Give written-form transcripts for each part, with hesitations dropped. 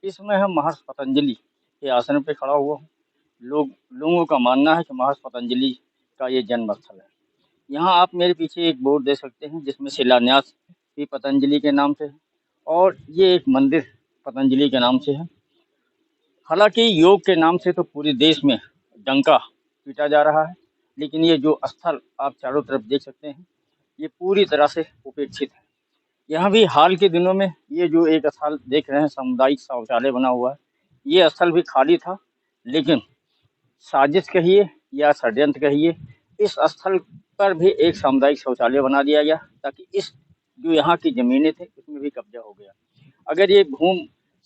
इस समय हम महर्ष पतंजलि के आश्रम पे खड़ा हुआ हूँ। लोगों का मानना है कि महर्ष पतंजलि का ये जन्म स्थल है। यहाँ आप मेरे पीछे एक बोर्ड देख सकते हैं जिसमें शिलान्यास भी पतंजलि के नाम से है और ये एक मंदिर पतंजलि के नाम से है। हालांकि योग के नाम से तो पूरे देश में डंका पीटा जा रहा है, लेकिन ये जो स्थल आप चारों तरफ देख सकते हैं ये पूरी तरह से उपेक्षित है। यहाँ भी हाल के दिनों में ये जो एक स्थल देख रहे हैं सामुदायिक शौचालय बना हुआ है, ये स्थल भी खाली था, लेकिन साजिश कहिए या षड्यंत्र कहिए, इस स्थल पर भी एक सामुदायिक शौचालय बना दिया गया ताकि इस जो यहाँ की जमीनें थे उसमें भी कब्जा हो गया। अगर ये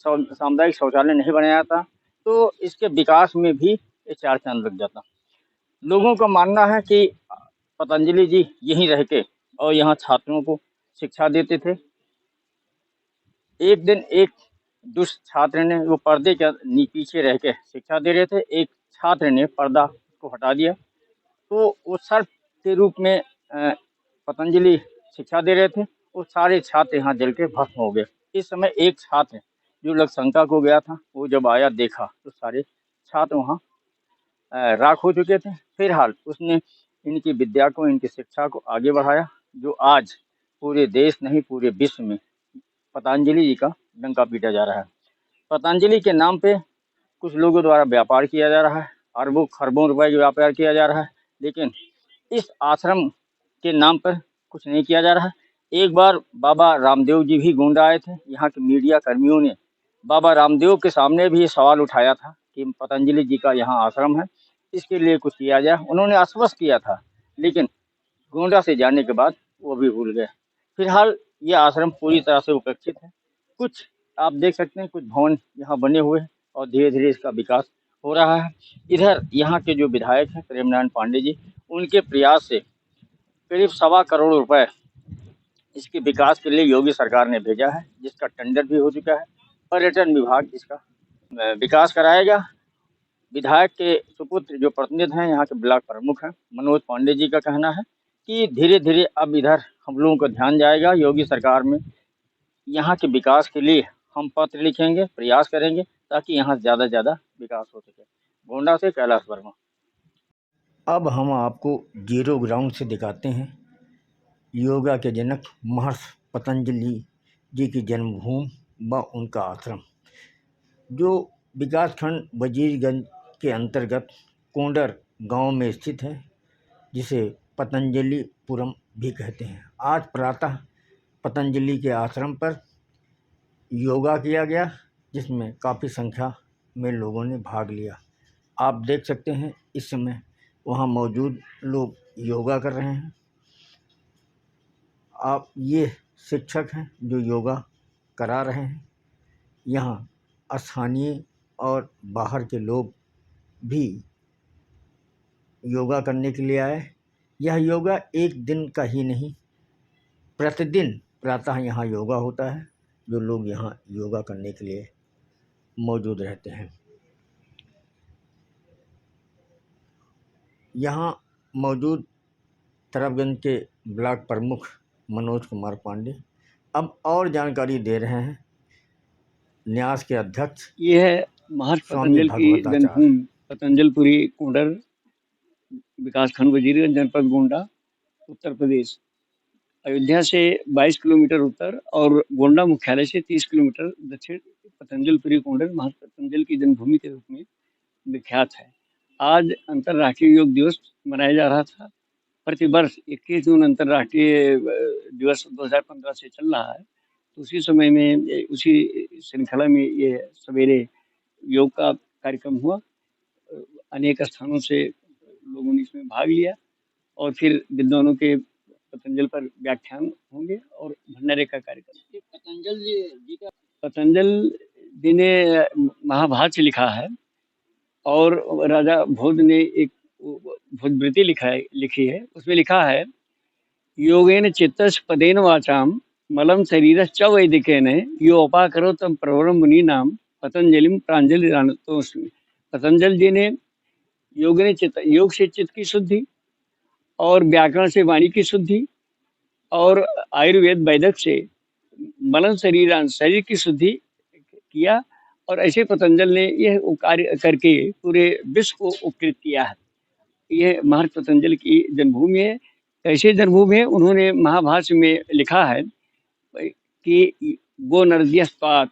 सामुदायिक शौचालय नहीं बनाया था तो इसके विकास में भी ये चार चांद लग जाता। लोगों का मानना है कि पतंजलि जी यहीं रह के और यहाँ छात्रों को शिक्षा देते थे। एक दिन एक दुष्ट छात्र ने वो पर्दे के पीछे रह के शिक्षा दे रहे थे, एक छात्र ने पर्दा को हटा दिया तो वो सर्प के रूप में पतंजलि शिक्षा दे रहे थे। वो सारे छात्र यहाँ जल के भस्म हो गए। इस समय एक छात्र जो लक्षशंका को गया था वो जब आया देखा तो सारे छात्र वहाँ राख हो चुके थे। फिलहाल उसने इनकी विद्या को, इनकी शिक्षा को आगे बढ़ाया, जो आज पूरे देश नहीं पूरे विश्व में पतंजलि जी का डंका पीटा जा रहा है। पतंजलि के नाम पे कुछ लोगों द्वारा व्यापार किया जा रहा है, अरबों खरबों रुपए का व्यापार किया जा रहा है, लेकिन इस आश्रम के नाम पर कुछ नहीं किया जा रहा है। एक बार बाबा रामदेव जी भी गोंडा आए थे। यहाँ के मीडिया कर्मियों ने बाबा रामदेव के सामने भी ये सवाल उठाया था कि पतंजलि जी का यहाँ आश्रम है, इसके लिए कुछ किया जाए। उन्होंने आश्वस्त किया था, लेकिन गोंडा से जाने के बाद वो भी भूल गए। फिलहाल ये आश्रम पूरी तरह से उपेक्षित है। कुछ आप देख सकते हैं कुछ भवन यहाँ बने हुए हैं और धीरे धीरे इसका विकास हो रहा है। इधर यहाँ के जो विधायक हैं प्रेम नारायण पांडे जी, उनके प्रयास से करीब 1.25 करोड़ रुपए इसके विकास के लिए योगी सरकार ने भेजा है, जिसका टेंडर भी हो चुका है। पर्यटन विभाग इसका विकास कराएगा। विधायक के सुपुत्र जो प्रतिनिधि हैं, यहाँ के ब्लॉक प्रमुख हैं मनोज पांडे जी का कहना है कि धीरे धीरे अब इधर हम लोगों का ध्यान जाएगा योगी सरकार में। यहाँ के विकास के लिए हम पत्र लिखेंगे, प्रयास करेंगे ताकि यहाँ ज़्यादा से ज़्यादा विकास हो सके। गोंडा से कैलाश वर्मा। अब हम आपको जीरो ग्राउंड से दिखाते हैं योगा के जनक महर्षि पतंजलि जी की जन्मभूमि व उनका आश्रम, जो विकासखंड वजीरगंज के अंतर्गत कोंडर गांव में स्थित है, जिसे पतंजलिपुरम भी कहते हैं। आज प्रातः पतंजलि के आश्रम पर योगा किया गया, जिसमें काफ़ी संख्या में लोगों ने भाग लिया। आप देख सकते हैं इस समय वहाँ मौजूद लोग योगा कर रहे हैं। आप ये शिक्षक हैं जो योगा करा रहे हैं। यहाँ स्थानीय और बाहर के लोग भी योगा करने के लिए आए। यह योगा एक दिन का ही नहीं, प्रतिदिन प्रातः यहाँ योगा होता है, जो लोग यहाँ योगा करने के लिए मौजूद रहते हैं। यहाँ मौजूद तरफगंज के ब्लॉक प्रमुख मनोज कुमार पांडे अब और जानकारी दे रहे हैं। न्यास के अध्यक्ष ये है महर्षि पतंजल की जन्मभूमि पतंजलपुरी कोंडर, विकासखंड वजीरगंज, जनपद गोंडा, उत्तर प्रदेश। अयोध्या से 22 किलोमीटर उत्तर और गोंडा मुख्यालय से 30 किलोमीटर दक्षिण पतंजलपुरी कोंडर महर्षि पतंजल की जन्मभूमि के रूप में विख्यात है। आज अंतर्राष्ट्रीय योग दिवस मनाया जा रहा था। प्रतिवर्ष 21 जून अंतर्राष्ट्रीय दिवस 2015 से चल रहा है। तो उसी समय में, उसी श्रृंखला में ये सवेरे योग का कार्यक्रम हुआ। अनेक स्थानों से लोगों ने इसमें भाग लिया और फिर विद्वानों के पतंजल पर व्याख्यान होंगे और भंडारे का कार्यक्रम। पतंजल जी ने महाभाष्य लिखा है और राजा भोज ने एक भोजवृत्ति लिखी है। उसमें लिखा है, योगेन चित्तस्य पदेन वाचाम मलम शरीरश्च वैदिकेन योपाकरो तम प्रवरम मुनि नाम पतंजलिम प्रांजलि रानतोस्मि। पतंजल जी ने योग से चित्त की शुद्धि और व्याकरण से वाणी की शुद्धि और आयुर्वेद वैदक से मलन शरीर की शुद्धि किया और ऐसे पतंजल ने यह कार्य करके पूरे विश्व को उपकृत किया है। ये महर्षि पतंजल की जन्मभूमि है। कैसे जन्मभूमि है, उन्होंने महाभाष्य में लिखा है कि गोनर्द्यस्तात्,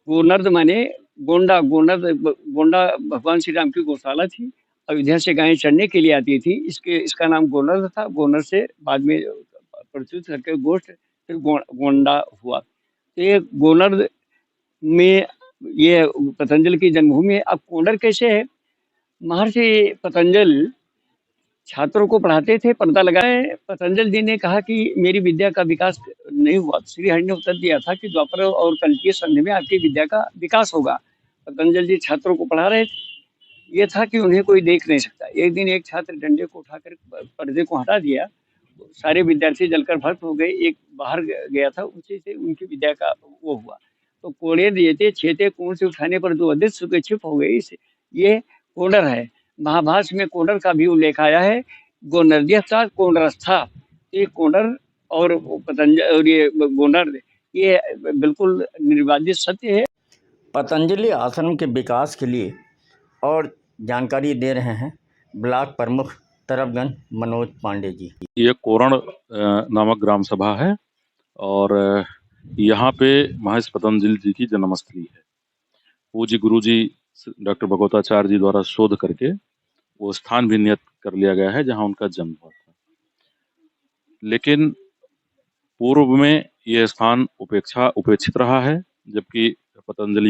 गोनर्द माने गोंडा, गोंडा भगवान श्री राम की गौशाला थी। अयोध्या से गायें चरने के लिए आती थी। इसका नाम गोनर्द था। गोनर्द से बाद में प्रचुत करके गोष्ठ, फिर गोंडा हुआ। तो ये गोनर्द में ये पतंजल की जन्मभूमि है। अब कोंडर कैसे है? महर्षि पतंजल छात्रों को पढ़ाते थे, पर्दा लगाए। पतंजल जी ने कहा कि मेरी विद्या का विकास नहीं हुआ। श्री हरि ने उत्तर दिया था कि द्वापर और कल्कि संधि में आपकी विद्या का विकास होगा। पतंजल जी छात्रों को पढ़ा रहे थे। ये था कि उन्हें कोई देख नहीं सकता। एक दिन एक छात्र डंडे को उठाकर पर्दे को हटा दिया। सारे विद्यार्थी जलकर भस्म हो गए। एक बाहर गया था, उसी से उनकी विद्या का वो हुआ। तो कोड़े दिए छेते कोण से उठाने पर दो अदृश्य के छिप हो गई। ये कोंडर है। महाभाष्य में कोंडर का भी उल्लेख आया है। गोनर्द्यस्ता कोंडरस्था। ये कोंडर और पतंजल और ये गोनर्द, ये बिल्कुल निर्वादित सत्य है। पतंजलि आश्रम के विकास के लिए और जानकारी दे रहे हैं ब्लॉक प्रमुख तरफगंज मनोज पांडे जी। ये कोरण नामक ग्राम सभा है और यहाँ पे महर्षि पतंजलि जी की जन्मस्थली है। पूज्य गुरु जी डॉक्टर भगवताचार्य जी द्वारा शोध करके वो स्थान भी नियत कर लिया गया है जहाँ उनका जन्म हुआ था। लेकिन पूर्व में यह स्थान उपेक्षित रहा है, जबकि पतंजलि